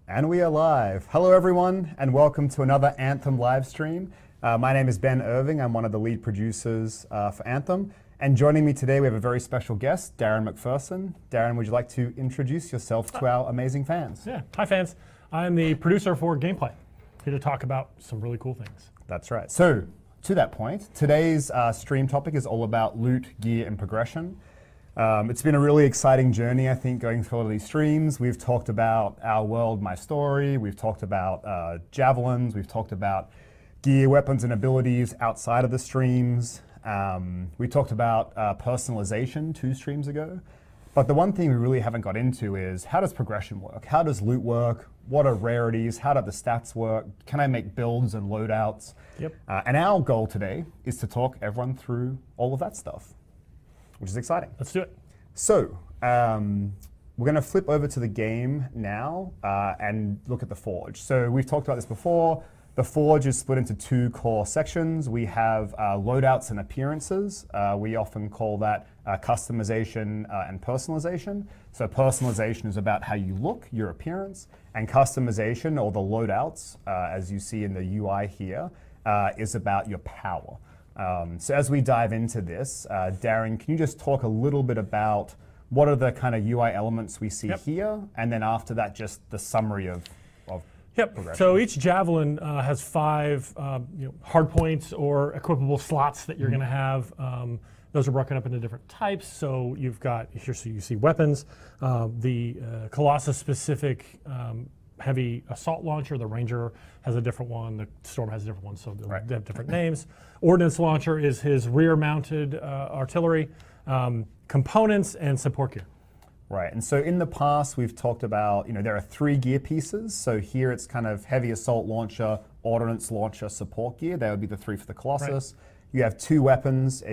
And we are live. Hello everyone, and welcome to another Anthem live stream. My name is Ben Irving. I'm one of the lead producers for Anthem. And joining me today, we have a very special guest, Darren Mcpherson. Darren, would you like to introduce yourself to our amazing fans? Yeah, hi fans. I'm the producer for Gameplay, here to talk about some really cool things. That's right. So, to that point, today's stream topic is all about loot, gear, and progression. It's been a really exciting journey, I think, going through all of these streams. We've talked about Our World, My Story. We've talked about javelins. We've talked about gear, weapons, and abilities outside of the streams. We talked about personalization 2 streams ago. But the one thing we really haven't got into is, how does progression work? How does loot work? What are rarities? How do the stats work? Can I make builds and loadouts? Yep. And our goal today is to talk everyone through all of that stuff, which is exciting. Let's do it. So, we're going to flip over to the game now and look at the Forge. So we've talked about this before. The Forge is split into 2 core sections. We have loadouts and appearances. We often call that customization and personalization. So personalization is about how you look, your appearance, and customization, or the loadouts, as you see in the UI here, is about your power. So as we dive into this, Darren, can you just talk a little bit about what are the kind of UI elements we see here, and then after that, just the summary of progression. So each javelin has 5 hard points or equipable slots that you're going to have. Those are broken up into different types. So you've got here, so you see weapons, the Colossus-specific heavy assault launcher. The Ranger has a different one. The Storm has a different one, so they have different names. Ordnance launcher is his rear-mounted artillery, components, and support gear. Right, and so in the past we've talked about, there are 3 gear pieces. So here it's kind of heavy assault launcher, ordnance launcher, support gear. That would be the 3 for the Colossus. Right. You have 2 weapons.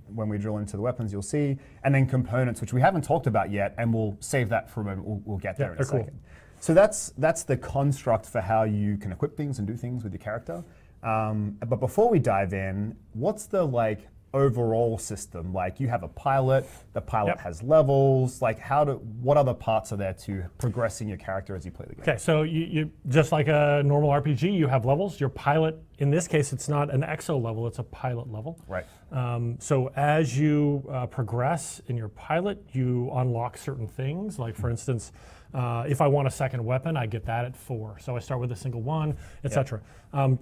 When we drill into the weapons, you'll see, and then components, which we haven't talked about yet, and we'll save that for a moment. We'll get there in a second. Cool. So that's the construct for how you can equip things and do things with your character. But before we dive in, what's the overall system? You have a pilot, the pilot has levels, what other parts are there to progressing your character as you play the game? Okay, so you just like a normal RPG, you have levels. Your pilot, in this case, it's not an exo level, it's a pilot level. Right. So as you progress in your pilot, you unlock certain things. Like for instance, if I want a second weapon, I get that at 4. So I start with a single one, etc.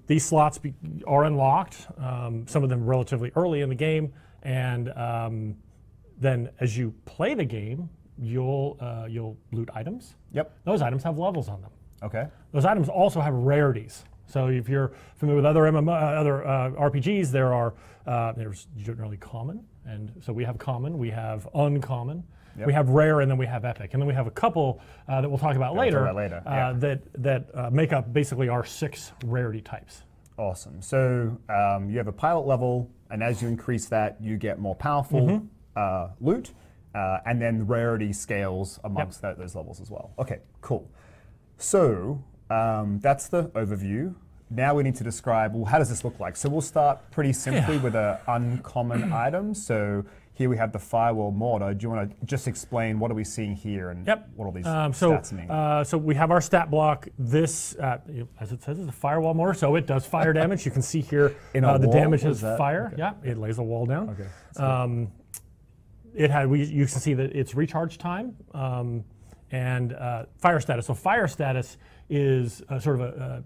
These slots are unlocked, some of them relatively early in the game, and then as you play the game, you'll loot items. Yep. Those items have levels on them. Okay. Those items also have rarities. So if you're familiar with other RPGs, there's generally common, and so we have common, we have uncommon. Yep. We have rare, and then we have epic, and then we have a couple that we'll talk about later. That make up basically our 6 rarity types. Awesome. So you have a pilot level, and as you increase that, you get more powerful loot, and then rarity scales amongst those levels as well. Okay, cool. So that's the overview. Now we need to describe, well, how does this look like? So we'll start pretty simply with an uncommon item. So here we have the firewall mortar. Do you want to just explain what are we seeing here and what all these stats mean? So we have our stat block. This, as it says, is a firewall mortar, so it does fire damage. You can see here the damage is fire. Okay. Yeah, it lays a wall down. Okay. You can see that it's recharge time and fire status. So fire status is sort of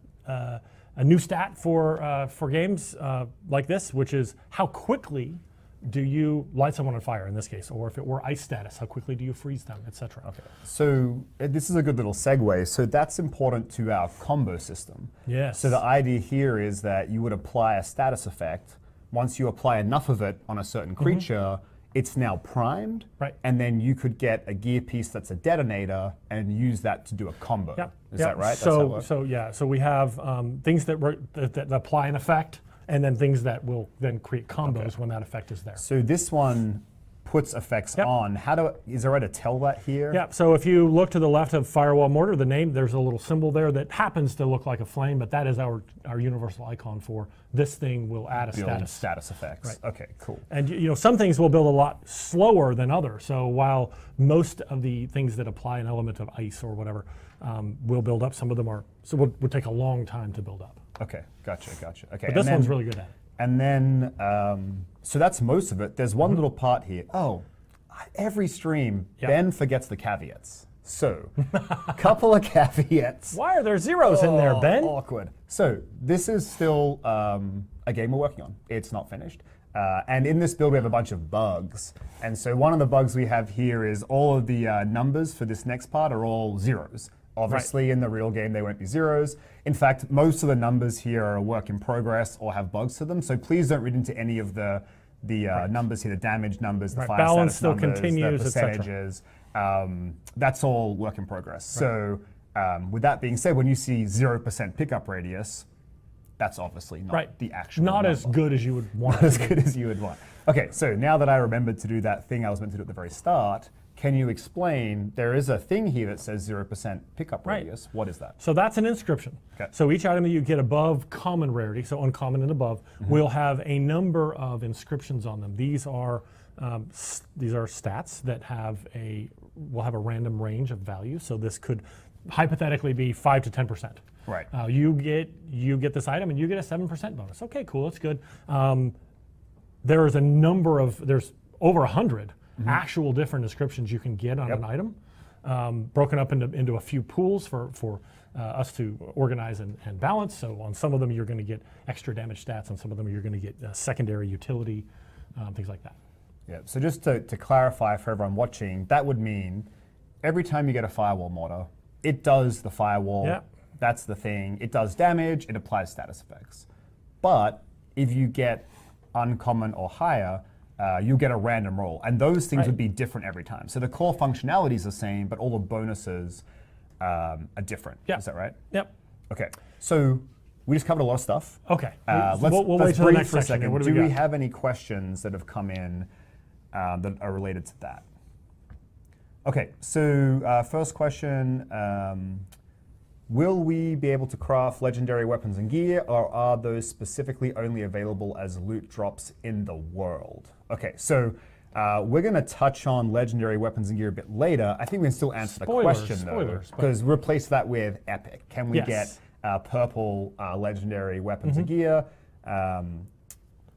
a new stat for games like this, which is how quickly do you light someone on fire in this case, or if it were ice status, how quickly do you freeze them, etc. Okay. So this is a good little segue. So that's important to our combo system. Yes. So the idea here is that you would apply a status effect. Once you apply enough of it on a certain creature, it's now primed, and then you could get a gear piece that's a detonator and use that to do a combo. Yep. Is that right? So we have things that apply an effect, and then things that will then create combos when that effect is there. So this one puts effects Yep. on. Is there a way to tell that here? Yeah, so if you look to the left of Firewall Mortar, the name, there's a little symbol there that happens to look like a flame, but that is our universal icon for this thing will add a Build status. effects. Right. Okay, cool. And some things will build a lot slower than others. So while most of the things that apply an element of ice or whatever will build up, some of them would take a long time to build up. Okay, gotcha. Okay, But this one's really good at it. And then, so that's most of it. There's one little part here. Oh, every stream, Ben forgets the caveats. So, couple of caveats. Why are there zeros in there, Ben? Awkward. So, this is still a game we're working on. It's not finished. And in this build, we have a bunch of bugs. And so one of the bugs we have here is all of the numbers for this next part are all zeros. Obviously, in the real game, they won't be zeros. In fact, most of the numbers here are a work in progress or have bugs to them. So please don't read into any of the numbers here, the damage numbers, the fire Balance status still numbers, continues, the percentages. That's all work in progress. So with that being said, when you see 0% pickup radius, that's obviously not the actual Not number. as good as you would want. Not as good as you would want. Okay, so now that I remembered to do that thing I was meant to do at the very start, can you explain, there is a thing here that says 0% pickup radius. What is that? So that's an inscription. Okay. So each item that you get above common rarity, so uncommon and above, will have a number of inscriptions on them. These are stats that will have a random range of values. So this could hypothetically be 5 to 10%. Right. You get this item and you get a 7% bonus. Okay, cool, that's good. There's over 100 actual different inscriptions you can get on an item, broken up into a few pools for us to organize and balance. So on some of them you're going to get extra damage stats, on some of them you're going to get secondary utility, things like that. Yeah, so just to clarify for everyone watching, that would mean every time you get a firewall mortar, it does the firewall, that's the thing, it does damage, it applies status effects. But if you get uncommon or higher, you'll get a random roll. And those things would be different every time. So the core functionality is the same, but all the bonuses are different. Is that right? Yep. Okay, so we just covered a lot of stuff. Okay, We'll wait till the next for a section. second. Do we have any questions that have come in that are related to that? Okay, so first question, will we be able to craft legendary weapons and gear, or are those specifically only available as loot drops in the world? Okay, so we're going to touch on legendary weapons and gear a bit later. I think we can still answer the question though, because replace that with epic. Can we get purple legendary weapons and gear?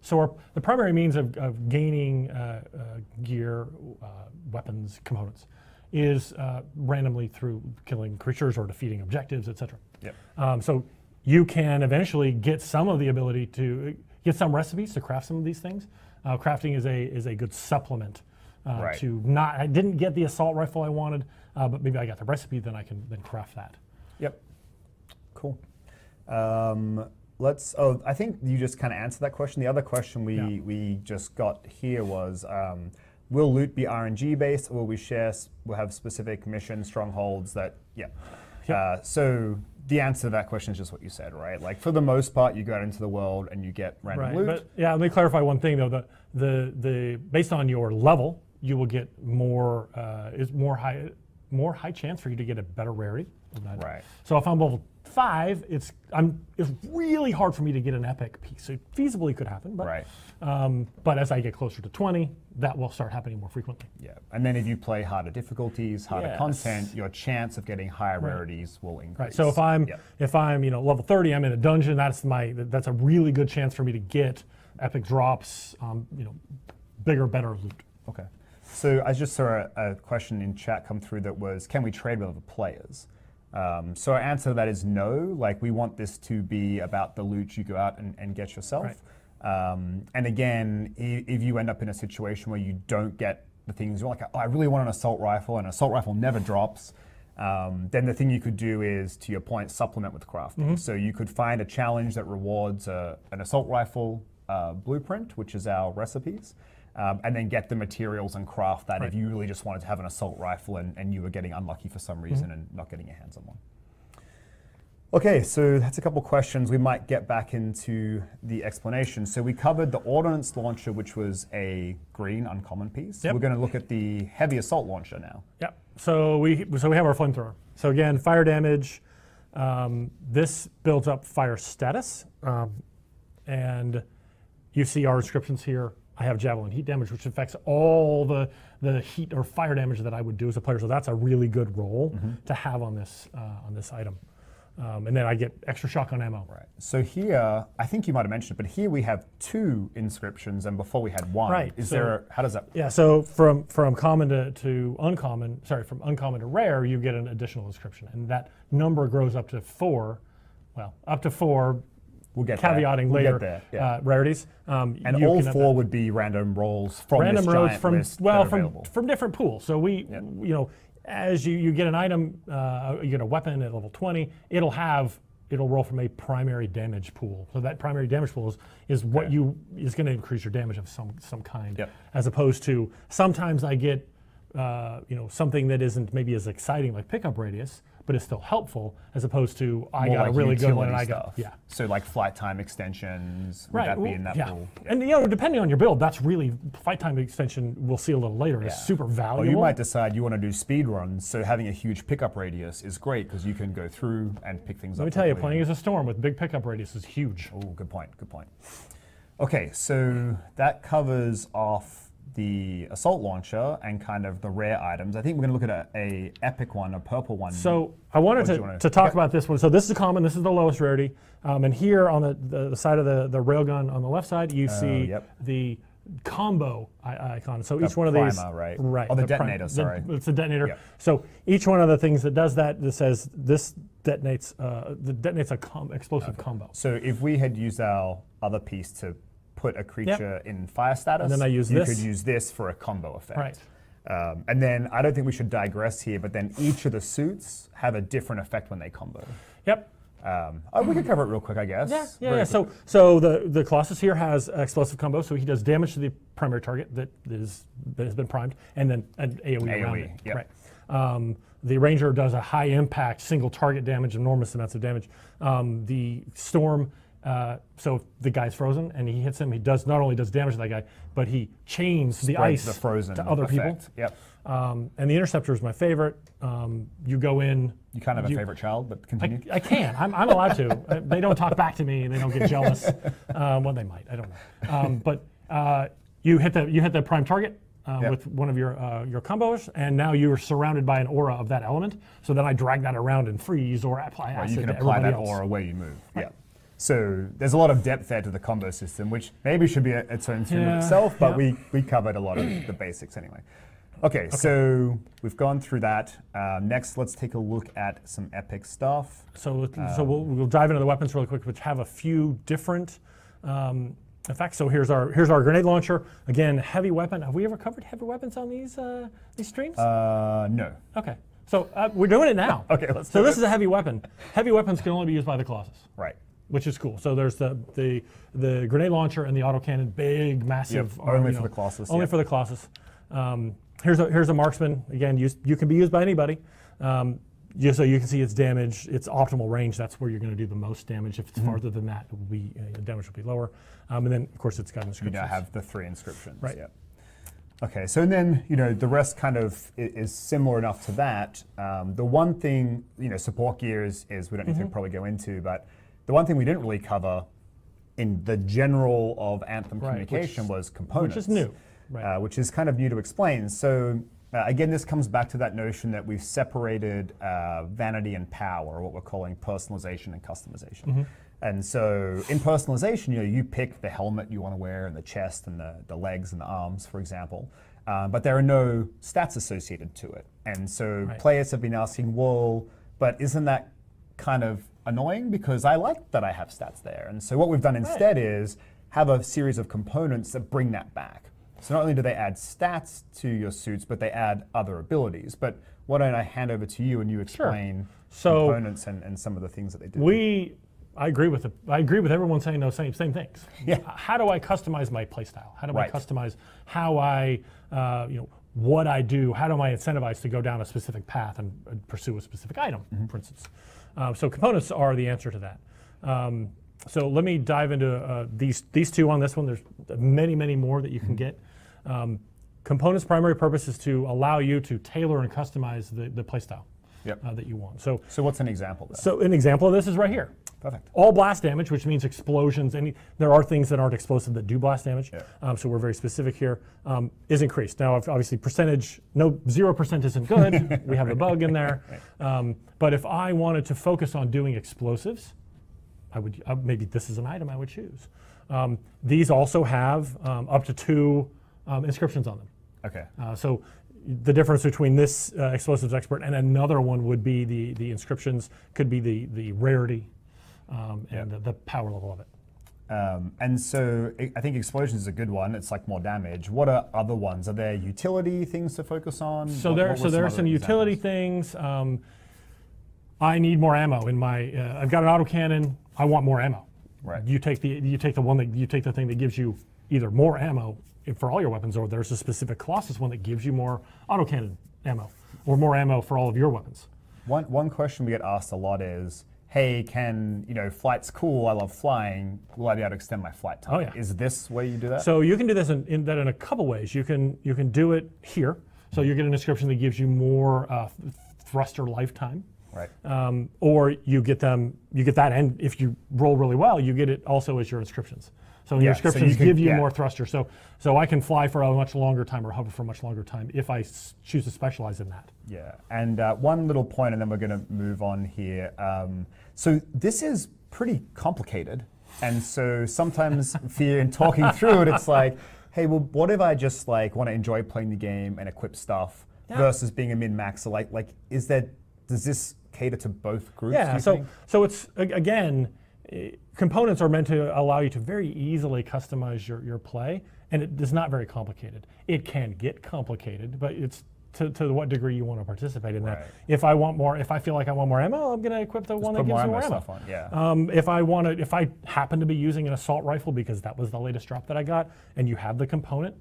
So the primary means of gaining gear, weapons, components is randomly through killing creatures or defeating objectives, etc. So you can eventually get some of the ability to get some recipes to craft some of these things. Crafting is a good supplement to not. I didn't get the assault rifle I wanted, but maybe I got the recipe, then I can then craft that. Yep. Cool. I think you just kind of answered that question. The other question we just got here was, will loot be RNG based, or will we'll have specific mission strongholds that, so the answer to that question is just what you said, right? Like for the most part, you go out into the world and you get random loot. But let me clarify one thing though. The based on your level, you will get more high chance for you to get a better rarity. Right. So if I'm level 5, it's really hard for me to get an epic piece. It feasibly could happen, but but as I get closer to 20, that will start happening more frequently. Yeah, and then if you play harder difficulties, harder content, your chance of getting higher rarities will increase. Right. So if I'm level 30, I'm in a dungeon. That's a really good chance for me to get epic drops. Bigger, better loot. Okay. So I just saw a question in chat come through that was, can we trade with other players? So our answer to that is no. Like, we want this to be about the loot you go out and get yourself. Right. And again, if you end up in a situation where you don't get the things, you're like, oh, I really want an assault rifle, and an assault rifle never drops, then the thing you could do is, to your point, supplement with crafting. So you could find a challenge that rewards an assault rifle blueprint, which is our recipes, and then get the materials and craft that if you really just wanted to have an assault rifle and you were getting unlucky for some reason and not getting your hands on one. Okay, so that's a couple questions. We might get back into the explanation. So we covered the Ordnance Launcher, which was a green uncommon piece. Yep. We're going to look at the Heavy Assault Launcher now. Yep. So we have our flamethrower. So again, fire damage. This builds up fire status, and you see our inscriptions here. I have javelin heat damage, which affects all the heat or fire damage that I would do as a player. So that's a really good roll to have on this item. And then I get extra shotgun ammo. Right. So here, I think you might have mentioned it, but here we have 2 inscriptions, and before we had 1. Right. How does that? Yeah. So from common to uncommon, from uncommon to rare, you get an additional inscription, and that number grows up to 4. Well, up to 4. We'll get caveating there. later. We'll get there. Yeah. Rarities. And all 4 would be random rolls from random this rolls giant from list that are available. from different pools. So we as you get an item, you get a weapon at level 20, it'll roll from a primary damage pool. So that primary damage pool is what is going to increase your damage of some kind. Yep. As opposed to sometimes I get something that isn't maybe as exciting like pickup radius, but it's still helpful, as opposed to I More got like a really good one and utility I got stuff. So like flight time extensions, would right. that be in that pool? And depending on your build, that's really flight time extension. We'll see a little later. Is super valuable. Or you might decide you want to do speed runs, so having a huge pickup radius is great because you can go through and pick things up. Let me tell you, playing as a storm with big pickup radius is huge. Oh, good point. Good point. Okay, so that covers off the assault launcher and kind of the rare items. I think we're going to look at a epic one, a purple one. So I wanted to talk about this one. So this is common. This is the lowest rarity. And here on the side of the railgun on the left side, you see the combo icon. So each one of these, right? Right. Oh, the detonator. Sorry, it's a detonator. Yep. So each one of the things that does that says this detonates a explosive combo. So if we had used our other piece to put a creature in fire status, and then you could use this for a combo effect. Right. And then I don't think we should digress here, but then each of the suits have a different effect when they combo. Yep. We could cover it real quick, I guess. Yeah. So the Colossus here has explosive combo, so he does damage to the primary target that has been primed, and then an AOE around it. Yep. Right. The Ranger does a high impact single target damage, enormous amounts of damage. The Storm. So if the guy's frozen and he hits him, he not only does damage to that guy, but he chains the ice the frozen to other people. Yep. And the Interceptor is my favorite. You go in. You kind of have a favorite child, but continue. I can. I'm allowed to. They don't talk back to me. They don't get jealous. Well, they might. I don't know. But you hit the prime target. With one of your combos, and now you're surrounded by an aura of that element. So then I drag that around and freeze or apply acid. You can to apply that else. aura where you move. Right. Yeah. So there's a lot of depth there to the combo system, which maybe should be its own stream of itself, but we covered a lot of the basics anyway. Okay, so we've gone through that. Next, let's take a look at some epic stuff. So we'll dive into the weapons really quick, which have a few different effects. So here's our grenade launcher. Again, heavy weapon. Have we ever covered heavy weapons on these streams? No. Okay. So we're doing it now. Okay, let's do So it. this is a heavy weapon. Heavy weapons can only be used by the Colossus. Right. Which is cool. So there's the grenade launcher and the autocannon, big, massive. Only for the Colossus. Only for the Colossus. Here's a marksman. Again, you can be used by anybody. Just so you can see its damage, its optimal range. That's where you're going to do the most damage. If it's farther than that, it will be damage will be lower. And then of course it's got inscriptions. You now have the 3 inscriptions. Right. Yeah. Okay. So and then the rest kind of is similar enough to that. The one thing support gear is we don't need to probably go into, but the one thing we didn't really cover in the general of Anthem communication was components. Which is new. Right. Which is kind of new to explain. So again, this comes back to that notion that we've separated vanity and power, or what we're calling personalization and customization. And so in personalization, you pick the helmet you want to wear and the chest and the legs and the arms, for example. But there are no stats associated to it. And so players have been asking, well, but isn't that kind of annoying? Because I like that I have stats there. And so what we've done instead is have a series of components that bring that back. So not only do they add stats to your suits, but they add other abilities. But why don't I hand over to you and you explain components and some of the things that they do? I agree with everyone saying those same things. Yeah. How do I customize my playstyle? How do I customize how I, what I do? How do I incentivize to go down a specific path and pursue a specific item, for instance? So components are the answer to that. So let me dive into these two on this one. There's many, many more that you can get. Components' primary purpose is to allow you to tailor and customize the playstyle that you want. So what's an example there? So an example of this is right here. Perfect. All blast damage, which means explosions. There are things that aren't explosive that do blast damage. Yeah. So we're very specific here. Is increased. Now, obviously, percentage, 0% isn't good. We have a bug in there. Right. But if I wanted to focus on doing explosives, I would maybe this is an item I would choose. These also have up to 2 inscriptions on them. Okay. So the difference between this explosives expert and another one would be the inscriptions, could be the rarity and the power level of it. And so I think explosions is a good one. It's like more damage. What are other ones? Are there utility things to focus on? So there are some utility things. I need more ammo in my. I've got an autocannon. I want more ammo. Right. You take the thing that gives you either more ammo for all your weapons, or there's a specific Colossus one that gives you more autocannon ammo, or more ammo for all of your weapons. One question we get asked a lot is, hey, flight's cool, I love flying, will I be able to extend my flight time? Oh, yeah. Is this where you do that? So you can do this in a couple ways. You can do it here. So you get an inscription that gives you more thruster lifetime. Right. Or you get that, and if you roll really well, you get it also as your inscriptions. So your inscriptions give you more thruster. So I can fly for a much longer time or hover for a much longer time if I choose to specialize in that. Yeah, and one little point, and then we're going to move on here. So this is pretty complicated, and so sometimes in talking through it, it's like, hey, well, what if I just want to enjoy playing the game and equip stuff versus being a min-maxer? Does this cater to both groups? Yeah. So it's again. Components are meant to allow you to very easily customize your play, and it is not very complicated. It can get complicated, but it's to what degree you want to participate in that. Right. If I feel like I want more ammo, I'm going to equip the one that gives me more ammo. Stuff on. Yeah. If I happen to be using an assault rifle because that was the latest drop that I got, and you have the component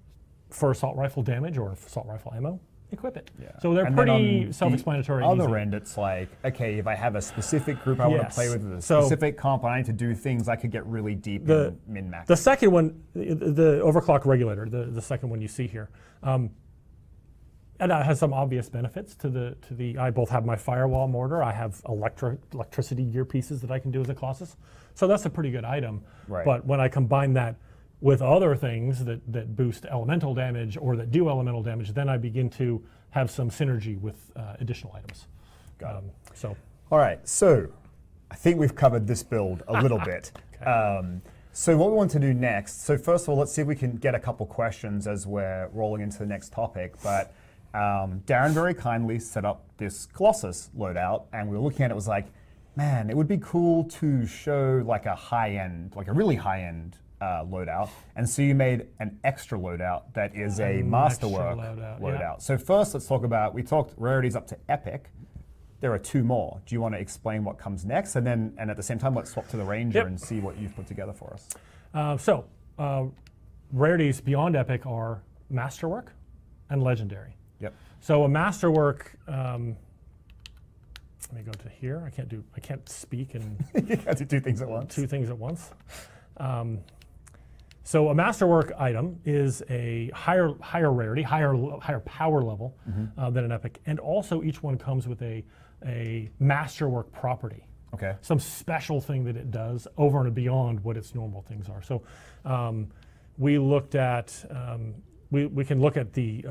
for assault rifle damage or assault rifle ammo, equip it. Yeah. So they're pretty self-explanatory. On the other end, it's like, okay, if I have a specific group I want to play with a specific comp, and I need to do things, I could get really deep in min-max. The second one, the overclock regulator, the second one you see here, and that has some obvious benefits to the. I both have my firewall mortar. I have electricity gear pieces that I can do as a Colossus. So that's a pretty good item. Right. But when I combine that with other things that boost elemental damage or that do elemental damage, then I begin to have some synergy with additional items. Got it. All right, so I think we've covered this build a little bit. Okay. So what we want to do next, so first of all, let's see if we can get a couple questions as we're rolling into the next topic. But Darren very kindly set up this Colossus loadout, and we were looking at it, was like, man, it would be cool to show a high-end, a really high-end loadout, and so you made an extra loadout that is a Masterwork loadout. Yeah. So first, let's talk about, we talked Rarities up to Epic. There are 2 more. Do you want to explain what comes next, and at the same time, let's swap to the Ranger and see what you've put together for us. Rarities beyond Epic are Masterwork and Legendary. Yep. So a Masterwork. Let me go to here. I can't speak and you got to do 2 things at once. 2 things at once. So a Masterwork item is a higher rarity, higher power level than an Epic, and also each one comes with a Masterwork property. Okay. Some special thing that it does over and beyond what its normal things are. So we looked at we can look at the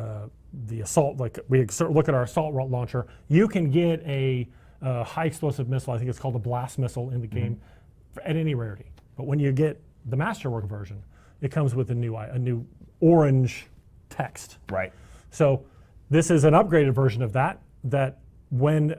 assault, we look at our assault launcher. You can get a high explosive missile. I think it's called a blast missile in the game at any rarity. But when you get the Masterwork version, it comes with a new orange text. Right. So this is an upgraded version of that when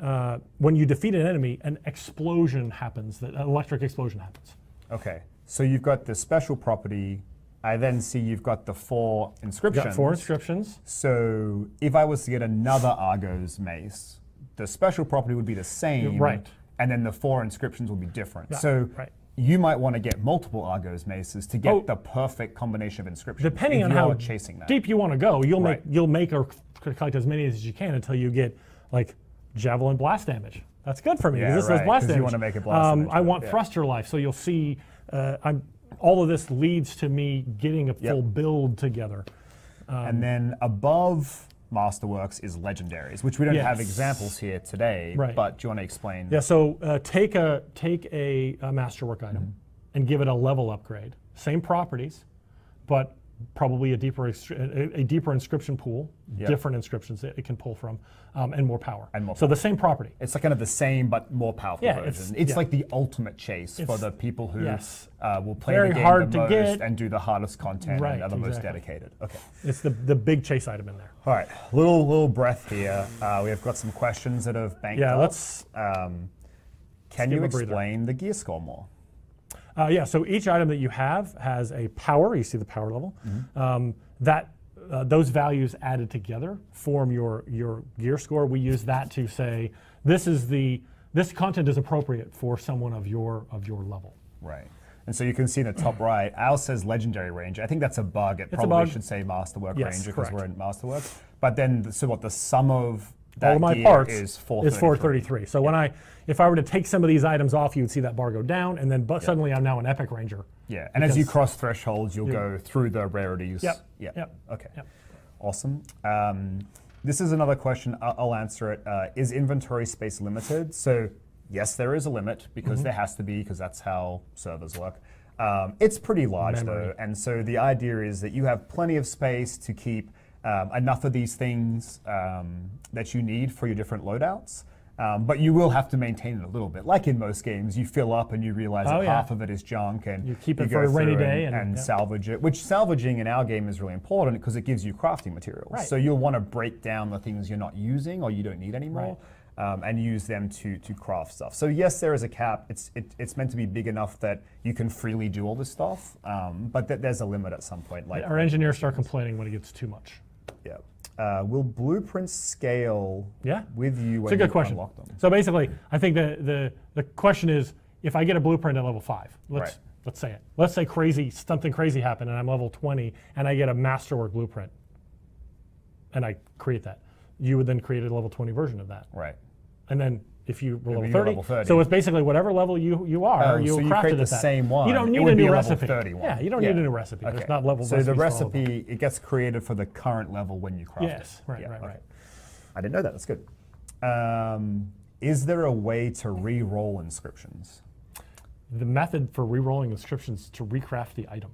you defeat an enemy, an explosion happens, an electric explosion happens. Okay. So you've got the special property. I then see you've got the 4 inscriptions. Got 4 inscriptions. So if I was to get another Argo's mace, the special property would be the same. Right. And then the 4 inscriptions would be different. Yeah, so right. You might want to get multiple Argo's maces to get the perfect combination of inscriptions. Depending on how chasing that. deep you want to go, you'll make or collect as many as you can until you get javelin blast damage. That's good for me. Yeah, This says right, blast 'cause damage. you want to make it blast damage, I want yeah. thruster life. So you'll see, all of this leads to me getting a full build together. And then above Masterworks is legendaries, which we don't have examples here today. Right. But do you want to explain? Yeah. So take a Masterwork item and give it a level upgrade. Same properties, but probably a deeper inscription pool, different inscriptions that it can pull from, and more power. So the same property. It's like kind of the same but more powerful version. It's like the ultimate chase for the people who will play the game hard the to most get. and do the hardest content and are the most dedicated. Okay. It's the big chase item in there. All right, little breath here. We have got some questions that have banked up. Let's. Can you explain the gear score more? So each item that you have has a power. You see the power level. Those values added together form your gear score. We use that to say this content is appropriate for someone of your level. Right. And so you can see in the top right, ours says Legendary Ranger. I think that's a bug. It probably should say Masterwork Ranger because we're in Masterwork. But then, so what the sum of that all of my gear parts is 433. Is 433. So if I were to take some of these items off, you would see that bar go down, and then suddenly I'm now an Epic Ranger. Yeah, and as you cross thresholds, you'll go through the rarities. Okay. Awesome. This is another question. I'll answer it. Is inventory space limited? So yes, there is a limit because there has to be, because that's how servers work. It's pretty large though, and so the idea is that you have plenty of space to keep enough of these things that you need for your different loadouts. But you will have to maintain it a little bit. Like in most games, you fill up and you realize that half of it is junk, and you keep it for a rainy day and salvage it. Which salvaging in our game is really important because it gives you crafting materials. Right. So you'll want to break down the things you're not using or you don't need anymore, and use them to craft stuff. So yes, there is a cap. It's meant to be big enough that you can freely do all this stuff, but there's a limit at some point. Like our engineers start complaining when it gets too much. Yeah. Will blueprints scale with you when you unlock them? So basically, I think the question is, if I get a blueprint at level 5, let's say it. Let's say something crazy happened and I'm level 20 and I get a Masterwork blueprint and I create that. You would then create a level 20 version of that. Right. And then if you were level 30, so it's basically whatever level you are, you'll craft it at the that. same one. You don't need a new recipe. Yeah, you don't need a new recipe. Okay. There's not level So the recipe, it gets created for the current level when you craft it. Yes, right. I didn't know that, that's good. Is there a way to re-roll inscriptions? The method for re-rolling inscriptions is to recraft the item.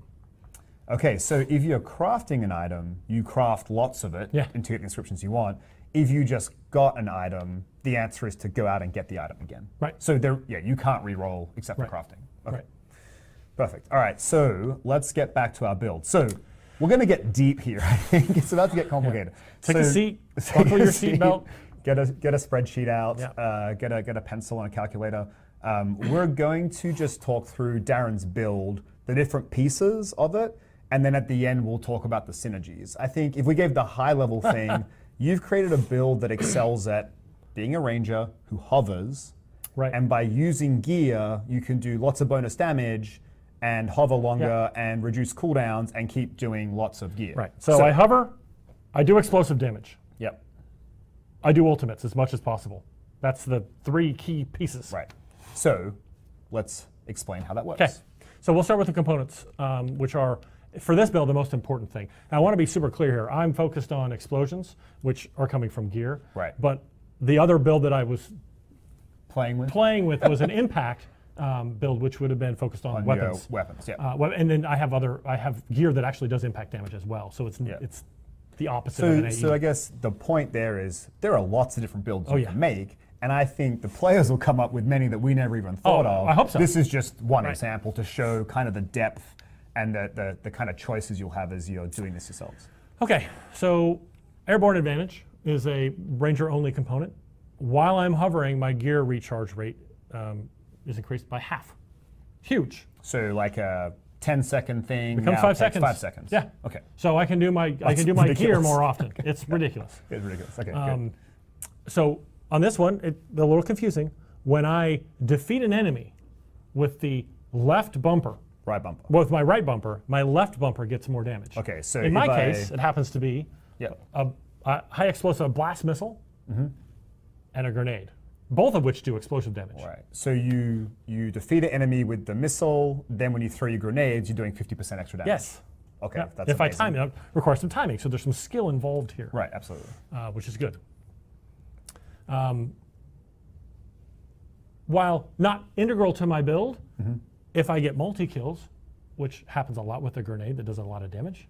Okay, so if you're crafting an item, you craft lots of it until you get the inscriptions you want. If you just got an item, the answer is to go out and get the item again. Right. So you can't re-roll except for crafting. Okay. Perfect. All right, so let's get back to our build. So we're going to get deep here, I think. It's about to get complicated. Take a seat, buckle your seatbelt. Get a spreadsheet out, get a pencil and a calculator. We're going to just talk through Darren's build, the different pieces of it, and then at the end we'll talk about the synergies. I think if we gave the high level thing, you've created a build that excels at being a ranger who hovers, and by using gear, you can do lots of bonus damage and hover longer and reduce cooldowns and keep doing lots of gear. Right. So I hover, I do explosive damage. Yep. I do ultimates as much as possible. That's the 3 key pieces. Right. So let's explain how that works. Okay. So we'll start with the components, which are, for this build, the most important thing. Now, I want to be super clear here. I'm focused on explosions, which are coming from gear. Right. But the other build that I was playing with was an impact build, which would have been focused on weapons. Weapons, and then I have gear that actually does impact damage as well. So it's the opposite of an AE. So I guess the point there is there are lots of different builds you can make. And I think the players will come up with many that we never even thought of. I hope so. This is just one example to show kind of the depth and the kind of choices you'll have as you're doing this yourselves. Okay, so Airborne Advantage is a Ranger-only component. While I'm hovering, my gear recharge rate is increased by half. Huge. So like a 10-second thing becomes now 5 seconds. 5 seconds. Yeah. Okay. So I can do my gear more often. It's ridiculous. It's ridiculous. Okay. Good. So on this one, it's a little confusing. When I defeat an enemy with the left bumper, with my right bumper, my left bumper gets more damage. Okay. So in my case, it happens to be a high explosive blast missile and a grenade. both of which do explosive damage. Right. So you defeat an enemy with the missile, then when you throw your grenades, you're doing 50% extra damage. Yes. Okay, Yeah. that's if amazing. I time it, it requires some timing. So there's some skill involved here. Right, absolutely. Which is good. While not integral to my build, if I get multi-kills, which happens a lot with a grenade that does a lot of damage,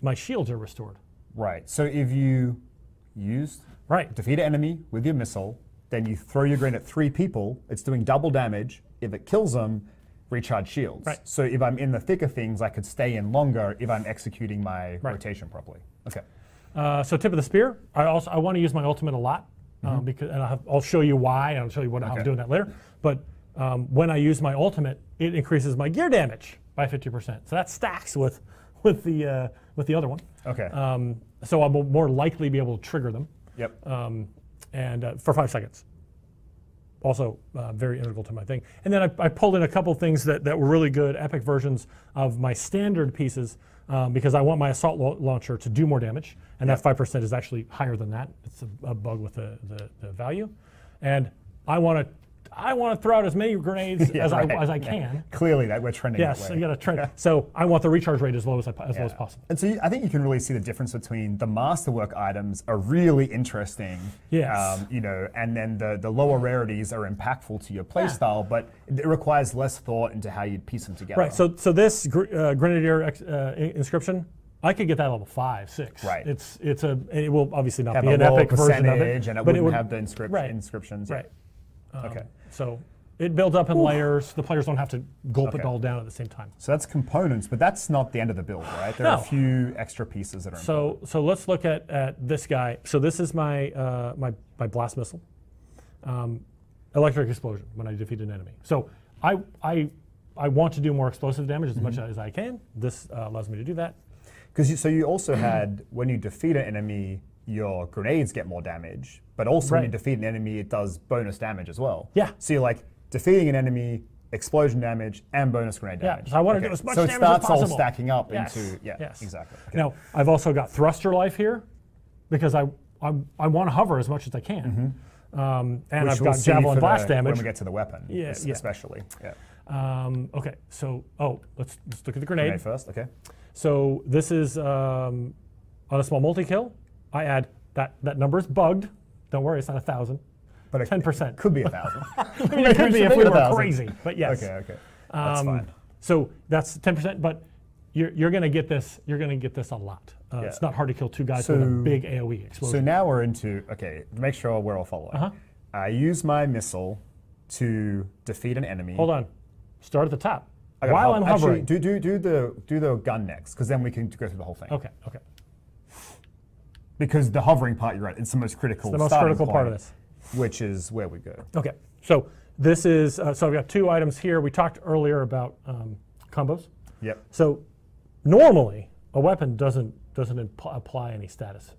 my shields are restored. Right. So if you defeat an enemy with your missile, then you throw your grenade at 3 people, it's doing double damage. If it kills them, recharge shields. Right. So if I'm in the thick of things, I could stay in longer if I'm executing my rotation properly. Okay. So tip of the spear, I want to use my ultimate a lot, because, and I'll show you why, and I'll show you how I'm doing that later. But when I use my ultimate, it increases my gear damage by 50%. So that stacks with the other one. Okay. So I'll more likely be able to trigger them. Yep. And for 5 seconds. Also very integral to my thing. And then I pulled in a couple things that were really good, epic versions of my standard pieces, because I want my assault launcher to do more damage, and that 5% is actually higher than that. It's a bug with the value. And I want to throw out as many grenades as I can. Clearly that we're trending that way. Yes, you got to trend. So I want the recharge rate as low as possible. And so I think you can really see the difference between the Masterwork items are really interesting. Yes. You know, and then the lower rarities are impactful to your playstyle, but it requires less thought into how you'd piece them together. Right. So this Grenadier Inscription, I could get that level 5, 6. Right. It will obviously not have be a an lower epic version of percentage, it, and it but wouldn't would have the inscriptions. Right. Okay. So it builds up in layers. The players don't have to gulp it all down at the same time. So that's components, but that's not the end of the build, right? There are a few extra pieces that are important. So let's look at this guy. So this is my my blast missile, electric explosion when I defeat an enemy. So I want to do more explosive damage as much as I can. This allows me to do that. Because you also had, when you defeat an enemy, your grenades get more damage, but also when you defeat an enemy, it does bonus damage as well. Yeah. So you're like defeating an enemy, explosion damage, and bonus grenade damage. So I want to do as much damage as possible. So it starts all stacking up into, exactly. Okay. Now, I've also got thruster life here, because I want to hover as much as I can. And Which I've we'll got see javelin for blast damage. when we get to the weapon, especially. Yeah. Okay, so, let's look at the grenade. Grenade first, okay. So this is on a small multi-kill. I add, that number is bugged. Don't worry, it's not 1,000. But it 10%. could be 1,000. It could be if we were crazy, but yes. Okay. That's fine. So that's 10%, but you're going to get this. You're going to get this a lot. It's not hard to kill 2 guys with a big AOE explosion. So now we're into, to make sure we're all following. I use my missile to defeat an enemy. Hold on. Start at the top. While I'm hovering. Actually, do the gun next, because then we can go through the whole thing. Okay. Because the hovering part, you're right, it's the most critical. It's the most critical part of this. Which is where we go. Okay. So this is, so I've got 2 items here. We talked earlier about combos. Yep. So normally a weapon doesn't apply any status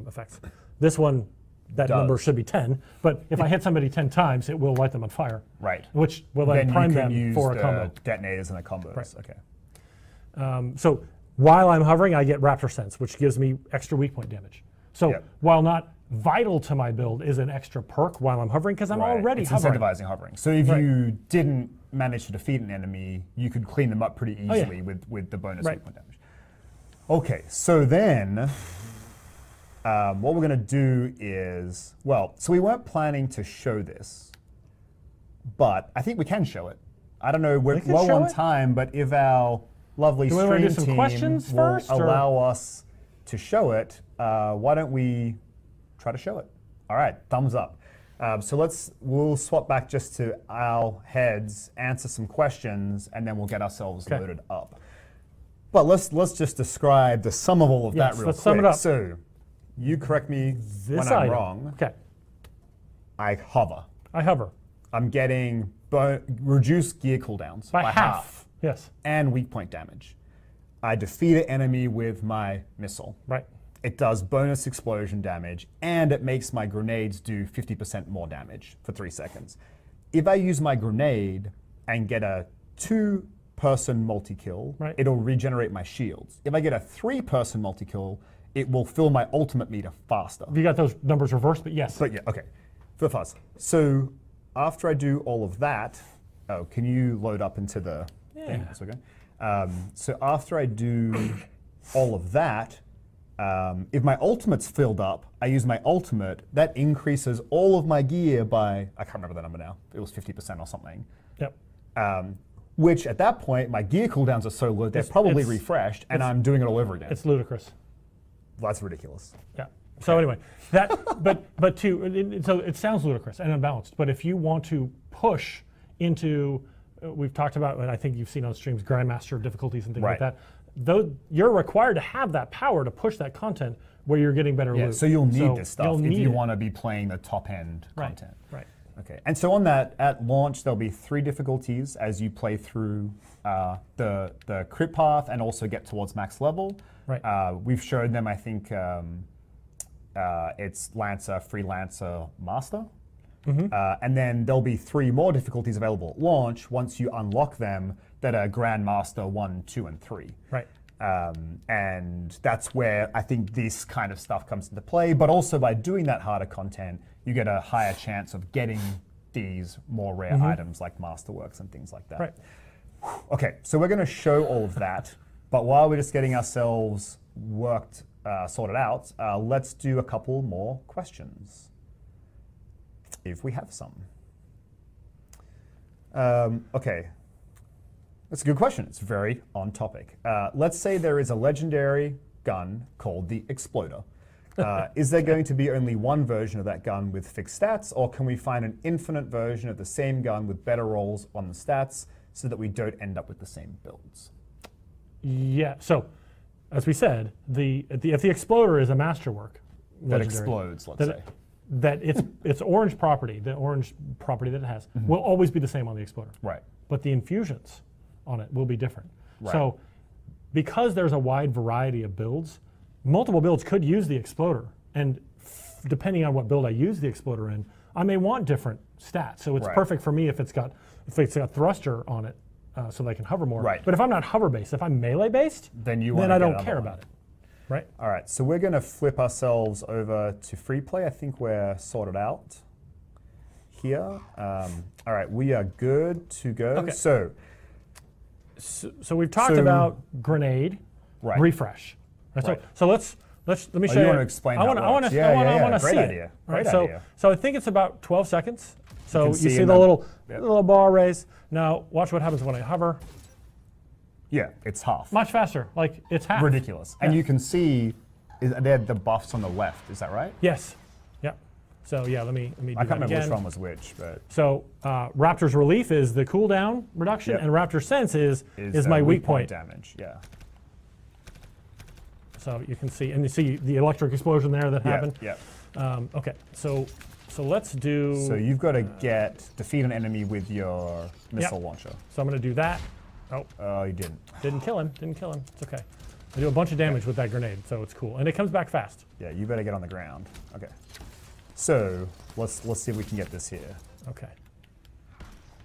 effects. This one, that number should be 10, but if I hit somebody 10 times, it will light them on fire. Right. Which will then prime them for a combo. Detonators and the combos. Right. Okay. So while I'm hovering, I get Raptor Sense, which gives me extra weak point damage. So while not vital to my build, is an extra perk while I'm hovering, because I'm already hovering. It's incentivizing hovering. So if you didn't manage to defeat an enemy, you could clean them up pretty easily with the bonus weak point damage. Okay, so then what we're going to do is, so we weren't planning to show this, but I think we can show it. I don't know, we're low on time, but if our lovely stream team will allow us to show it, why don't we try to show it? All right, thumbs up. So we'll swap back just to our heads, answer some questions, and then we'll get ourselves loaded up. But let's just describe the sum of all of that real quick. Let's sum it up. So you correct me when I'm wrong. Okay. I hover. I'm getting reduced gear cooldowns by half. Yes. And weak point damage. I defeat an enemy with my missile. Right. It does bonus explosion damage, and it makes my grenades do 50% more damage for 3 seconds. If I use my grenade and get a 2-person multi-kill, it'll regenerate my shields. If I get a 3-person multi-kill, it will fill my ultimate meter faster. You got those numbers reversed, but yes. But yeah, okay. For the fuzz. So after I do all of that, oh, can you load up into the thing? That's okay. So after I do all of that, if my ultimate's filled up, I use my ultimate. That increases all of my gear by, I can't remember the number now. It was 50% or something. Yep. Which at that point, my gear cooldowns are so low, they're probably refreshed, and I'm doing it all over again. It's ludicrous. That's ridiculous. Yeah. Okay. So anyway, that so it sounds ludicrous and unbalanced. But if you want to push into, we've talked about, and I think you've seen on streams, Grandmaster difficulties and things like that. Though you're required to have that power to push that content where you're getting better loot. So you'll need this stuff if you want to be playing the top end content. Right. Okay, and so on that, at launch, there'll be 3 difficulties as you play through the crit path and also get towards max level. Right. We've showed them, I think, it's Lancer, Freelancer, Master. And then there'll be 3 more difficulties available at launch once you unlock them that are Grandmaster 1, 2, and 3. Right. And that's where I think this kind of stuff comes into play. But also by doing that harder content, you get a higher chance of getting these more rare items like Masterworks and things like that. Right. Okay, so we're going to show all of that. But while we're just getting ourselves sorted out, let's do a couple more questions, if we have some. Okay. That's a good question. It's very on topic. Let's say there is a legendary gun called the Exploder. Is there going to be only one version of that gun with fixed stats, or can we find an infinite version of the same gun with better rolls on the stats so that we don't end up with the same builds? Yeah. So, as we said, if the Exploder is a Masterwork that explodes, let's say. That its orange property, the orange property that it has, will always be the same on the Exploder. Right. But the infusions on it will be different. Right. So because there's a wide variety of builds, multiple builds could use the Exploder. And depending on what build I use the Exploder in, I may want different stats. So it's perfect for me if it's got thruster on it so that I can hover more. Right. But if I'm not hover based, if I'm melee based, then I don't care about it. Right? All right, so we're going to flip ourselves over to free play. I think we're sorted out here. All right, we are good to go. Okay. So we've talked about grenade, refresh. Right. So let me show you. You want to explain how it works? I want to see idea. it. Great idea. So I think it's about 12 seconds. So you see the little bar raise. Now watch what happens when I hover. Yeah, it's half. Much faster. Like it's half. Ridiculous. And you can see they're the buffs on the left. Is that right? Yes. Yep. So yeah, let me do that I can't remember again. which one was which, but so Raptor's Relief is the cooldown reduction, and Raptor Sense is my weak point damage. Yeah. So you can see, and you see the electric explosion there that happened. Yeah. Okay. So let's do. So you've got to defeat an enemy with your missile launcher. So I'm going to do that. Oh, you didn't. Didn't kill him. It's okay. I do a bunch of damage with that grenade, so it's cool, and it comes back fast. Yeah, you better get on the ground. Okay. So let's see if we can get this here. Okay.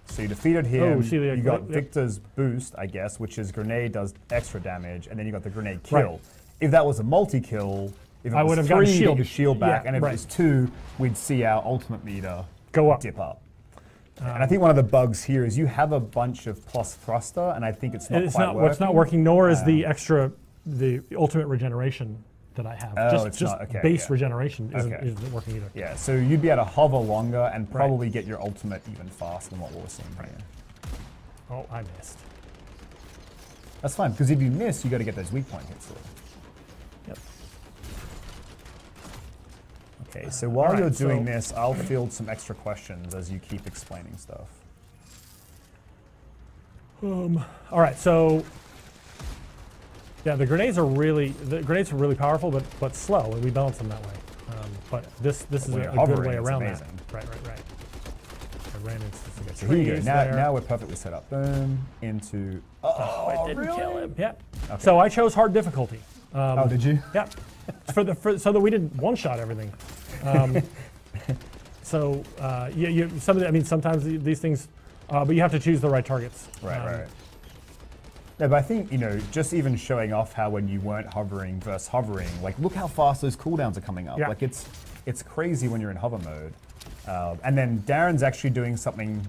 So you defeated him. Oh, see you got Victor's boost, I guess, which is grenade does extra damage, and then you got the grenade kill. Right. If that was a multi-kill, if it I was would have 3, gotten you get your shield back, and if it right. was 2, we'd see our ultimate meter go up, dip up. And I think one of the bugs here is you have a bunch of plus thruster, and I think it's not quite working. What's not working, nor is the ultimate regeneration that I have. Oh, just base regeneration isn't working either. Yeah, so you'd be able to hover longer and probably get your ultimate even faster than what we're seeing here. Oh, I missed. That's fine, because if you miss, you got to get those weak point hits through. Yep. Okay, so while you're doing this, I'll field some extra questions as you keep explaining stuff. All right, so yeah, the grenades are really powerful, but slow, and we balance them that way. But this is a good way around that. Right. I ran into some so here you go. Now we're perfectly set up. Boom into. Oh, it didn't kill him. Yeah. Okay. So I chose hard difficulty. Oh, did you? Yeah. so that we didn't one-shot everything. Sometimes these things, but you have to choose the right targets. Right. No, but I think, just even showing off how when you weren't hovering versus hovering, like look how fast those cooldowns are coming up. Yeah. Like it's crazy when you're in hover mode. And then Darren's actually doing something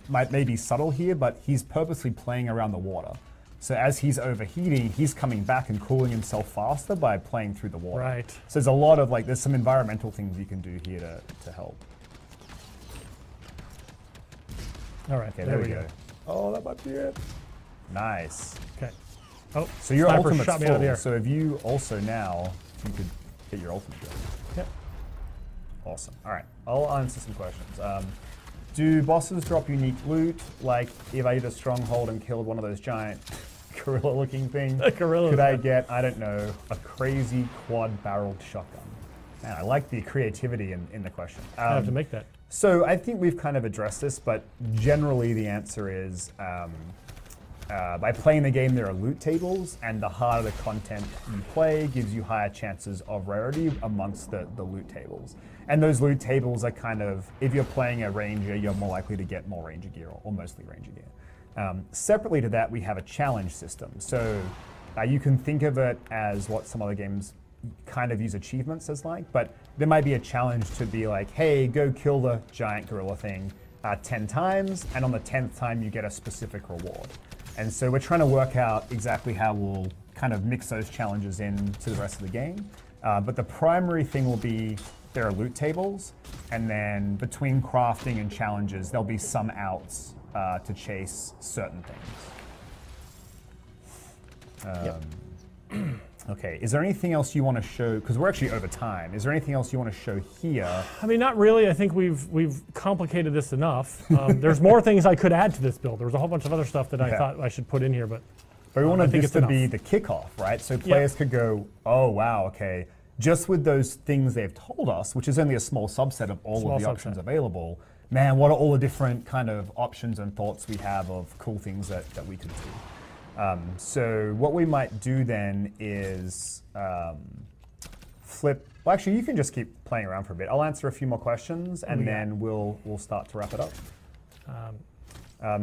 maybe subtle here, but he's purposely playing around the water. So as he's overheating, he's coming back and cooling himself faster by playing through the water. Right. So there's a lot of there's some environmental things you can do here to help. All right, Okay, there we go. Oh, that might be it. Nice. Okay. Oh, so your sniper ultimate's shot me out of the full. air. So if you also now, you could get your ultimate going. Yep. Awesome. All right, I'll answer some questions. Do bosses drop unique loot? Like if I did a stronghold and killed one of those giant gorilla-looking things, could I get, I don't know, a crazy quad-barreled shotgun? Man, I like the creativity in the question. I have to make that. So I think we've kind of addressed this, but generally the answer is by playing the game, there are loot tables, and the harder the content you play gives you higher chances of rarity amongst the loot tables. And those loot tables are kind of, if you're playing a ranger, you're more likely to get more ranger gear, or mostly ranger gear. Separately to that, we have a challenge system. So you can think of it as what some other games kind of use achievements as like, but there might be a challenge to be like, hey, go kill the giant gorilla thing 10 times, and on the 10th time you get a specific reward. And so we're trying to work out exactly how we'll kind of mix those challenges into the rest of the game. But the primary thing will be there are loot tables, and then between crafting and challenges, there'll be some outs to chase certain things. Okay, is there anything else you want to show? Because we're actually over time. Is there anything else you want to show here? I mean, not really. I think we've complicated this enough. There's more things I could add to this build. There was a whole bunch of other stuff that I thought I should put in here, but we wanted this to be the kickoff, right? So players could go, oh wow, okay, just with those things they've told us, which is only a small subset of all of the options available. Man, what are all the different kind of options and thoughts we have of cool things that we could do? So what we might do then is flip. Well, actually, you can just keep playing around for a bit. I'll answer a few more questions, and then we'll start to wrap it up.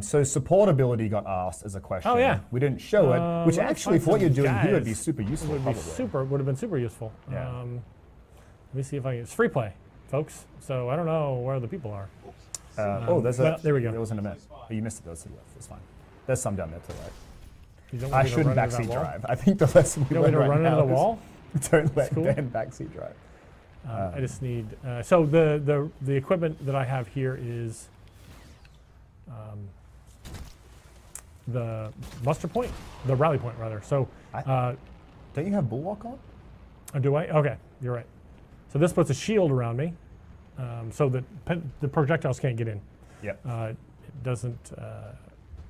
So supportability got asked as a question. Oh yeah. We didn't show it, which actually for what you're doing here would be super useful. Would have been super useful. Yeah. Let me see if I can. It's free play, folks. So I don't know where the people are. There we go. There was an event. Oh, you missed it. That's fine. There's some down there to the right. I shouldn't backseat drive. I think the lesson we learned right now into the wall? Don't let Ben backseat drive. I just need, so the equipment that I have here is the muster point, the rally point rather. So, don't you have bulwark on? Do I? Okay, you're right. So this puts a shield around me, so that the projectiles can't get in. Yep. It doesn't.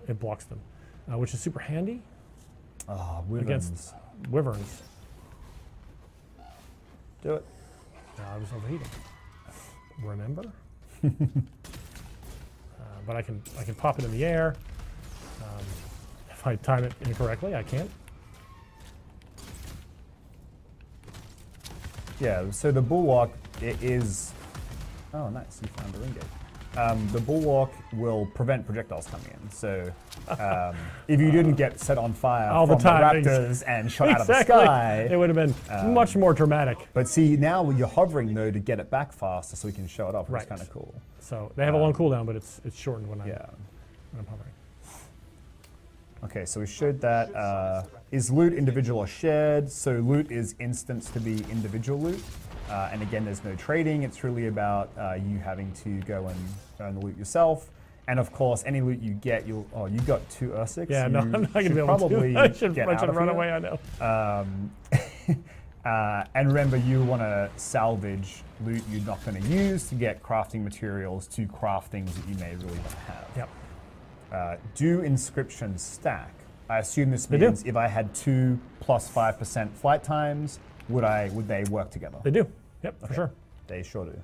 It blocks them, which is super handy. Against wyverns. Do it. No, I was overheating. Remember? But I can pop it in the air. If I time it incorrectly, I can't. Yeah. So the bulwark is. Oh, nice! You found the ring gate. The bulwark will prevent projectiles coming in. So if you didn't get set on fire all from the time, the raptors and shot out of the sky, it would have been much more dramatic. But see, now you're hovering though to get it back faster, so we can show it off. Which is kind of cool. So they have a long cooldown, but it's shortened when I'm hovering. Okay, so we showed that. Is loot individual or shared? So loot is instanced to be individual loot. And again, there's no trading. It's really about you having to go and earn the loot yourself. And of course, any loot you get, you got 2 Ursics. Yeah, no, I'm not going to be able to do that. I should run away, I know. And remember, you want to salvage loot you're not going to use to get crafting materials to craft things that you may really want to have. Yep. Do inscriptions stack? I assume this means if I had 2 plus 5% flight times, would they work together? They do. Yep, for sure. They sure do.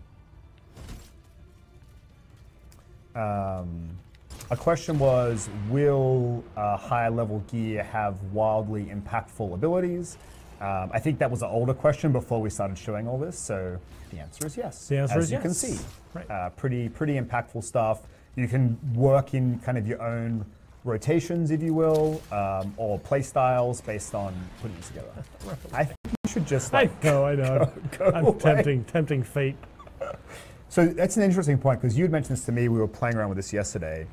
A question was, will higher level gear have wildly impactful abilities? I think that was an older question before we started showing all this, so the answer is yes. The answer is yes. As you can see. Right. Pretty impactful stuff. You can work in kind of your own rotations, if you will, or play styles based on putting it together. I think you should just I know. go I'm away. tempting fate. So that's an interesting point, because you had mentioned this to me. We were playing around with this yesterday.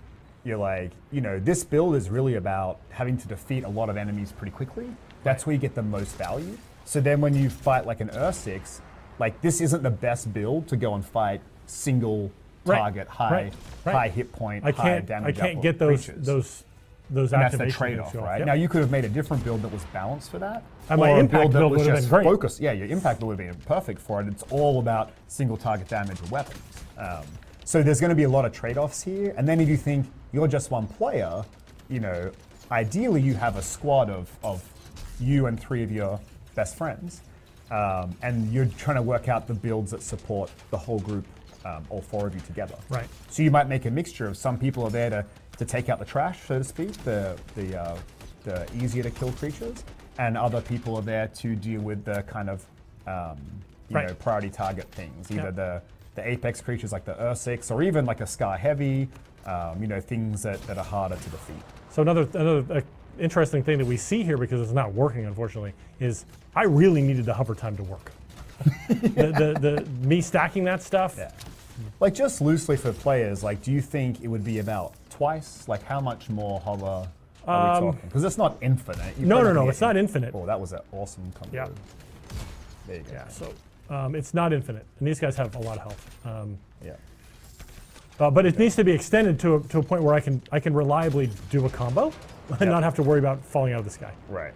You're like, this build is really about having to defeat a lot of enemies pretty quickly. That's where you get the most value. So then when you fight like an Ur-6, like this isn't the best build to go and fight single target, high hit point, high damage. I can't get those and that's the activations trade-off, right? Yep. Now you could have made a different build that was balanced for that. And my impact build would have been great. Focused. Yeah, your impact build would have been perfect for it. It's all about single target damage with weapons. So there's going to be a lot of trade-offs here. And then if you think you're just one player, ideally you have a squad of you and 3 of your best friends. And you're trying to work out the builds that support the whole group, all 4 of you together. Right. So you might make a mixture of some people are there to take out the trash, so to speak, the easier to kill creatures, and other people are there to deal with the kind of priority target things, either the apex creatures like the Ur-6, or even like a Scar Heavy, things that are harder to defeat. So another interesting thing that we see here, because it's not working unfortunately, is I really needed the hover time to work. Me stacking that stuff. Yeah. Like just loosely for players, like do you think it would be about twice? Like how much more hover are we talking? Because it's not infinite. No, it's not infinite. Oh, that was an awesome combo. Yeah. There you go. Yeah, so it's not infinite, and these guys have a lot of health. Yeah. But it needs to be extended to a point where I can reliably do a combo and not have to worry about falling out of the sky. Right.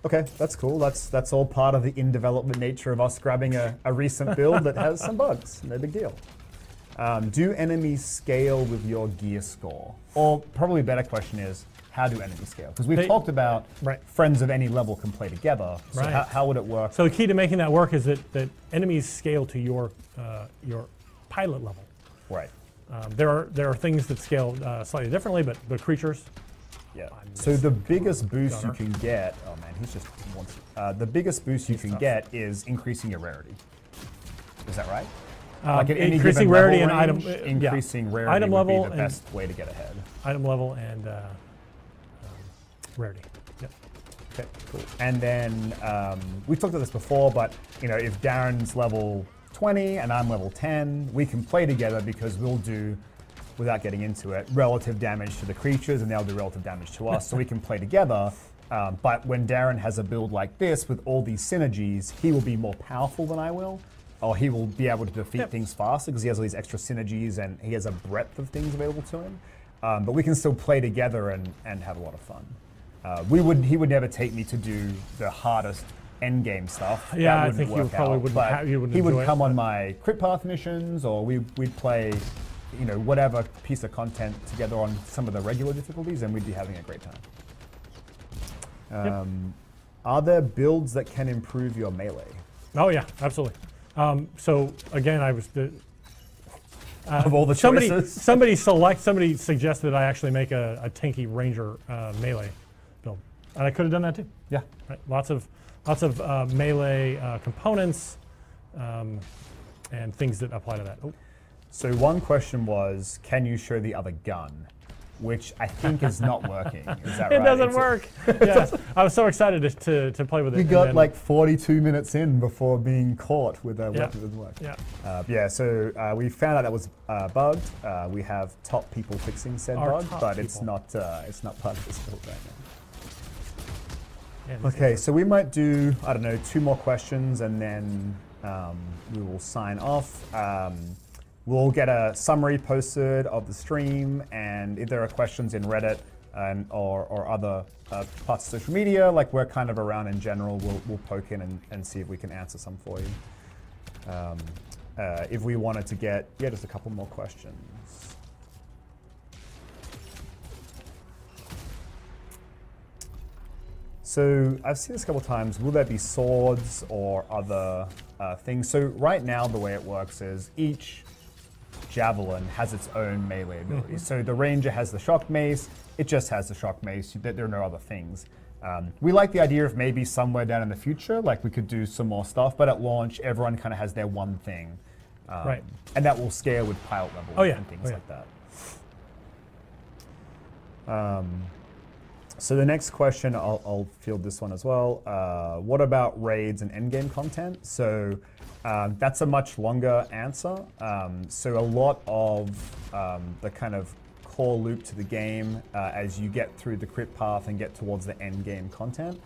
Okay, that's cool. That's all part of the in-development nature of us grabbing a recent build that has some bugs. No big deal. Do enemies scale with your gear score? Or probably a better question is, how do enemies scale? Because we've talked about friends of any level can play together. So how would it work? So the key to making that work is that enemies scale to your pilot level. Right. There are things that scale slightly differently, but the creatures. Yeah. So the biggest boost you can get, oh man, he's just wants. The biggest boost you can get is increasing your rarity. Is that right? Like at any increasing given rarity level and range, item. increasing rarity item would level be the best way to get ahead. Item level and rarity. Yep. Okay, cool. And then we've talked about this before, but if Darren's level 20 and I'm level 10, we can play together because we'll do, without getting into it, relative damage to the creatures and they'll do relative damage to us, so we can play together. But when Darren has a build like this with all these synergies, he will be more powerful than I will, or he will be able to defeat things faster because he has all these extra synergies and he has a breadth of things available to him. But we can still play together and have a lot of fun. He would never take me to do the hardest endgame stuff. Yeah, I think you probably wouldn't. He would come on my crit path missions, or we'd play, whatever piece of content together on some of the regular difficulties, and we'd be having a great time. Are there builds that can improve your melee? Oh yeah, absolutely. So again, I was of all the choices. Somebody suggested I actually make a tanky ranger melee build, and I could have done that too. Yeah, right. Lots of melee components and things that apply to that. Oh. So one question was, can you show the other gun? Which I think is not working. Is that right? It doesn't work. Yes. I was so excited to play with it. You got like 42 minutes in before being caught with a weapon that doesn't work. Yeah. So we found out that was bugged. We have top people fixing said bug, but it's not part of this build right now. Okay, so we might do, 2 more questions and then we will sign off. We'll get a summary posted of the stream, and if there are questions in Reddit or other parts of social media, like we're kind of around in general, we'll poke in and see if we can answer some for you. If we wanted to get, just a couple more questions. So I've seen this a couple times. Will there be swords or other things? So right now the way it works is each javelin has its own melee ability. So the ranger has the shock mace, it just has the shock mace, there are no other things. We like the idea of maybe somewhere down in the future, like we could do some more stuff, but at launch everyone kind of has their one thing. Right. And that will scale with pilot level and things like that. So the next question, I'll field this one as well. What about raids and endgame content? So that's a much longer answer. So a lot of the kind of core loop to the game as you get through the crit path and get towards the endgame content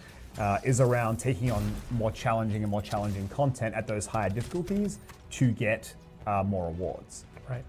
is around taking on more challenging and more challenging content at those higher difficulties to get more rewards. Right.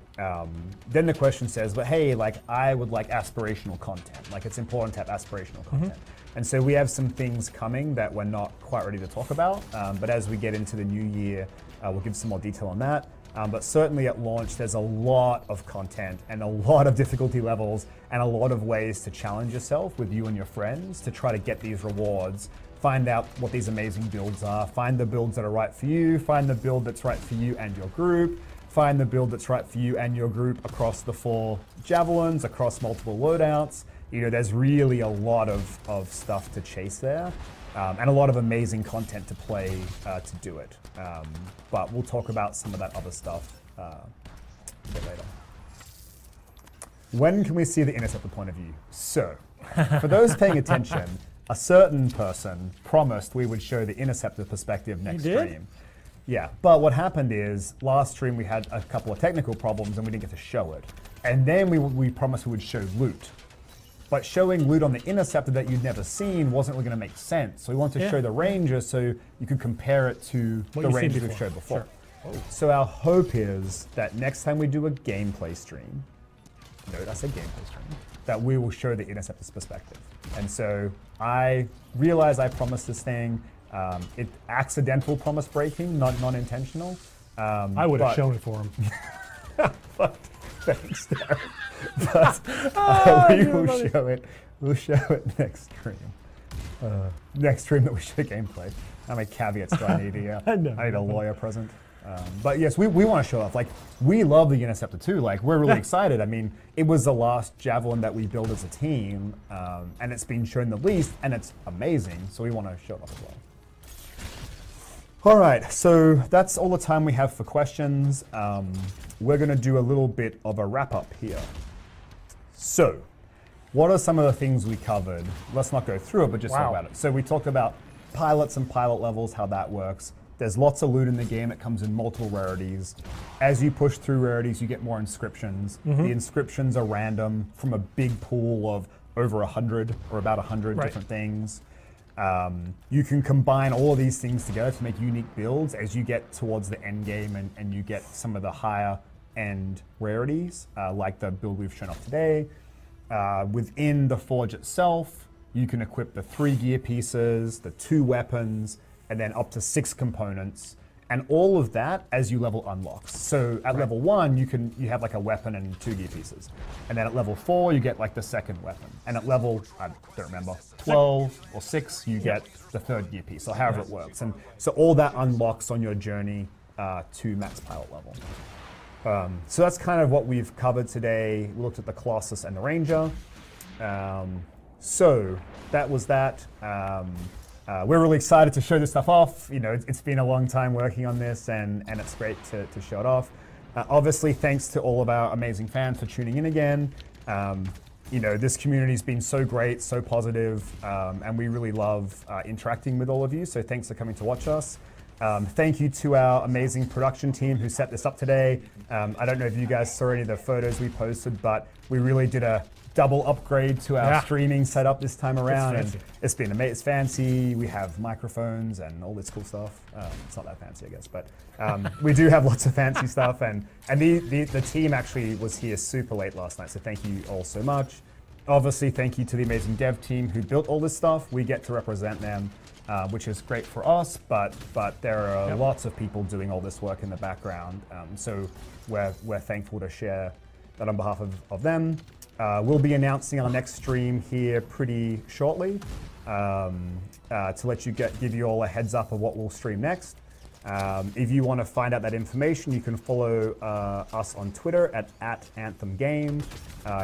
Then the question says, but hey, like I would like aspirational content. Like it's important to have aspirational content. And so we have some things coming that we're not quite ready to talk about. But as we get into the new year, we'll give some more detail on that. But certainly at launch, there's a lot of content and a lot of difficulty levels and a lot of ways to challenge yourself with you and your friends to try to get these rewards, find out what these amazing builds are, find the builds that are right for you, find the build that's right for you and your group, find the build that's right for you and your group across the 4 javelins, across multiple loadouts. You know, there's really a lot of stuff to chase there. And a lot of amazing content to play to do it. But we'll talk about some of that other stuff a bit later. When can we see the Interceptor point of view? So, for those paying attention, a certain person promised we would show the Interceptor perspective next stream. Yeah, but what happened is last stream we had a couple of technical problems and we didn't get to show it. And then we promised we would show loot. But showing loot on the Interceptor that you'd never seen wasn't really going to make sense. So we wanted to show the Ranger so you could compare it to the Rangers we've showed before. Sure. So our hope is that next time we do a gameplay stream, note I said gameplay stream, that we will show the Interceptor's perspective. And so I realize I promised this thing. It accidental promise breaking, not non-intentional. I would have shown it for him. But thanks, Darren. But we will show it. We'll show it next stream. Next stream that we show gameplay. How many caveats do I need here? I need a lawyer present. But yes, we want to show off. Like, we love the Interceptor too. Like, we're really excited. I mean, it was the last Javelin that we built as a team, and it's been shown the least, and it's amazing. So we want to show it off as well. All right, so that's all the time we have for questions. We're going to do a little bit of a wrap up here. So, what are some of the things we covered? Let's not go through it, but just talk about it. So we talked about pilots and pilot levels, how that works. There's lots of loot in the game. It comes in multiple rarities. As you push through rarities, you get more inscriptions. The inscriptions are random from a big pool of over 100 or about 100 different things. You can combine all of these things together to make unique builds as you get towards the end game and you get some of the higher end rarities, like the build we've shown off today. Within the forge itself, you can equip the 3 gear pieces, the 2 weapons, and then up to 6 components. And all of that as you level unlocks. So at level 1, you have like a weapon and 2 gear pieces. And then at level 4, you get like the 2nd weapon. And at level, I don't remember, 12 or 6, you get the 3rd gear piece, or however it works. And so all that unlocks on your journey to max pilot level. So that's kind of what we've covered today. We looked at the Colossus and the Ranger. So that was that. We're really excited to show this stuff off. You know, it's been a long time working on this, and it's great to show it off. Obviously, thanks to all of our amazing fans for tuning in again. You know, this community's been so great, so positive, and we really love interacting with all of you. So thanks for coming to watch us. Thank you to our amazing production team who set this up today. I don't know if you guys saw any of the photos we posted, but we really did a double upgrade to our streaming setup this time around. And it's been amazing. It's fancy. We have microphones and all this cool stuff. It's not that fancy, I guess, but we do have lots of fancy stuff. And the team actually was here super late last night, so thank you all so much. Obviously, thank you to the amazing dev team who built all this stuff. We get to represent them, which is great for us, but there are lots of people doing all this work in the background. So we're thankful to share that on behalf of them. We'll be announcing our next stream here pretty shortly to let you give you all a heads up of what we'll stream next. If you want to find out that information, you can follow us on Twitter at Anthem Game.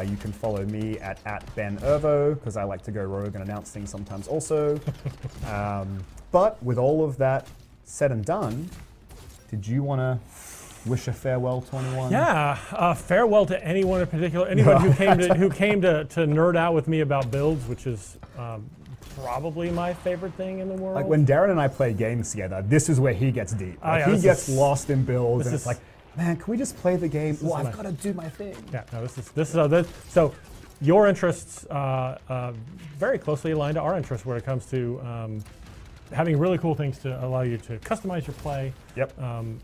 You can follow me at BenErvo, because I like to go rogue and announce things sometimes also. But with all of that said and done, did you want to wish a farewell to anyone? Yeah, farewell to anyone in particular. Anyone who came to nerd out with me about builds, which is probably my favorite thing in the world. Like when Darren and I play games together, this is where he gets deep. Like he gets lost in builds, and it's like, man, can we just play the game? Well, I've got to do my thing. Yeah, no, so your interests very closely aligned to our interests when it comes to having really cool things to allow you to customize your play. Yep.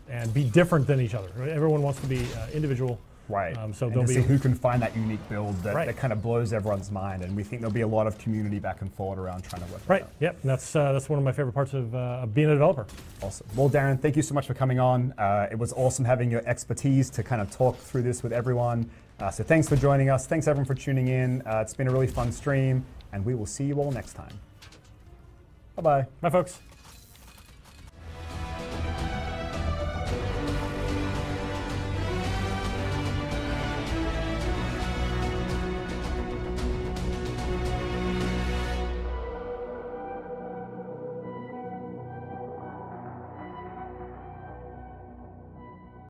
And be different than each other. Right? Everyone wants to be individual. Right. So and there'll to be see who can find that unique build that, right. that kind of blows everyone's mind, and we think there'll be a lot of community back and forth around trying to work right. it out. Yep. And that's one of my favorite parts of being a developer. Awesome. Well, Darren, thank you so much for coming on. It was awesome having your expertise to kind of talk through this with everyone. So thanks for joining us. Thanks everyone for tuning in. It's been a really fun stream, and we will see you all next time. Bye-bye. Bye, folks.